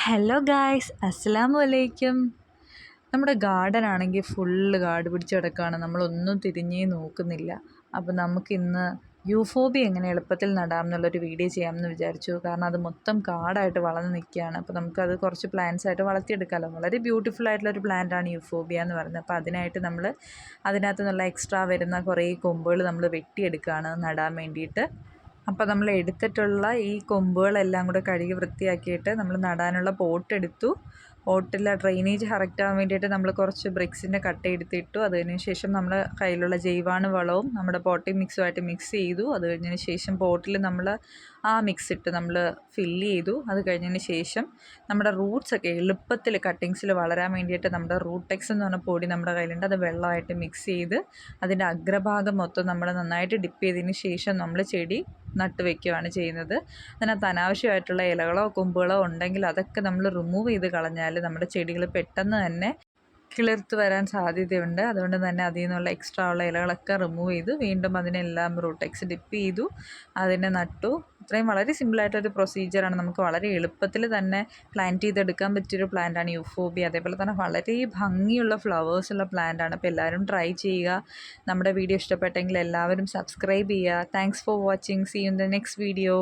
Hello guys, അസ്സലാമു അലൈക്കും. നമ്മുടെ ഗാർഡൻ ആണെങ്കിൽ ഫുള്ള് കാട് പിടിച്ച് കിടക്കുകയാണ്. നമ്മളൊന്നും തിരിഞ്ഞേ നോക്കുന്നില്ല. അപ്പോൾ നമുക്കിന്ന് യൂഫോബി എങ്ങനെ എളുപ്പത്തിൽ നടാം എന്നുള്ളൊരു വീഡിയോ ചെയ്യാമെന്ന് വിചാരിച്ചു. കാരണം അത് മൊത്തം കാടായിട്ട് വളർന്ന് നിൽക്കുകയാണ്. അപ്പോൾ നമുക്കത് കുറച്ച് പ്ലാന്റ്സ് ആയിട്ട് വളർത്തിയെടുക്കാമല്ലോ. വളരെ ബ്യൂട്ടിഫുൾ ആയിട്ടുള്ളൊരു പ്ലാന്റാണ് യൂഫോബിയ എന്ന് പറയുന്നത്. അപ്പോൾ അതിനായിട്ട് നമ്മൾ അതിനകത്ത് നിന്നുള്ള എക്സ്ട്രാ വരുന്ന കുറേ കൊമ്പുകൾ നമ്മൾ വെട്ടിയെടുക്കുകയാണ് നടാൻ വേണ്ടിയിട്ട്. അപ്പോൾ നമ്മൾ എടുത്തിട്ടുള്ള ഈ കൊമ്പുകളെല്ലാം കൂടെ കഴുകി വൃത്തിയാക്കിയിട്ട് നമ്മൾ നടാനുള്ള പോട്ടെടുത്തു. പോട്ടിലെ ഡ്രെയിനേജ് കറക്റ്റ് ആവാൻ വേണ്ടിയിട്ട് നമ്മൾ കുറച്ച് ബ്രിക്സിൻ്റെ കട്ട എടുത്തിട്ടു. അതിന് ശേഷം നമ്മൾ കയ്യിലുള്ള ജൈവാണു വളവും നമ്മുടെ പോട്ടിംഗ് മിക്സുമായിട്ട് മിക്സ് ചെയ്തു. അത് കഴിഞ്ഞതിന് ശേഷം പോട്ടിൽ നമ്മൾ ആ മിക്സ് ഇട്ട് നമ്മൾ ഫില്ല് ചെയ്തു. അത് കഴിഞ്ഞതിന് ശേഷം നമ്മുടെ റൂട്ട്സൊക്കെ എളുപ്പത്തിൽ കട്ടിങ്സിൽ വളരാൻ വേണ്ടിയിട്ട് നമ്മുടെ റൂട്ടെക്സ് എന്ന് പറഞ്ഞ പൊടി നമ്മുടെ കയ്യിലുണ്ട്. അത് വെള്ളമായിട്ട് മിക്സ് ചെയ്ത് അതിൻ്റെ അഗ്രഭാഗം മൊത്തം നമ്മൾ നന്നായിട്ട് ഡിപ്പ് ചെയ്തതിന് ശേഷം നമ്മൾ ചെടി നട്ട് വയ്ക്കുകയാണ് ചെയ്യുന്നത്. അതിനകത്ത് അനാവശ്യമായിട്ടുള്ള ഇലകളോ കൊമ്പുകളോ ഉണ്ടെങ്കിൽ അതൊക്കെ നമ്മൾ റിമൂവ് ചെയ്ത് കളഞ്ഞാൽ നമ്മുടെ ചെടികൾ പെട്ടെന്ന് തന്നെ കിളിർത്ത് വരാൻ സാധ്യതയുണ്ട്. അതുകൊണ്ട് തന്നെ അതിൽ നിന്നുള്ള എക്സ്ട്രാ ഉള്ള ഇലകളൊക്കെ റിമൂവ് ചെയ്തു വീണ്ടും അതിനെല്ലാം റൂട്ടെക്സ് ഡിപ്പ് ചെയ്തു, അതിനെ നട്ടു. ഇത്രയും വളരെ സിമ്പിളായിട്ടൊരു പ്രൊസീജിയറാണ്. നമുക്ക് വളരെ എളുപ്പത്തിൽ തന്നെ പ്ലാന്റ് ചെയ്തെടുക്കാൻ പറ്റിയൊരു പ്ലാന്റാണ് യൂഫോബിയ. അതേപോലെ തന്നെ വളരെ ഭംഗിയുള്ള ഫ്ലവേഴ്സുള്ള പ്ലാന്റാണ്. അപ്പോൾ എല്ലാവരും ട്രൈ ചെയ്യുക. നമ്മുടെ വീഡിയോ ഇഷ്ടപ്പെട്ടെങ്കിൽ എല്ലാവരും സബ്സ്ക്രൈബ് ചെയ്യുക. Thanks for watching. See you in the next video.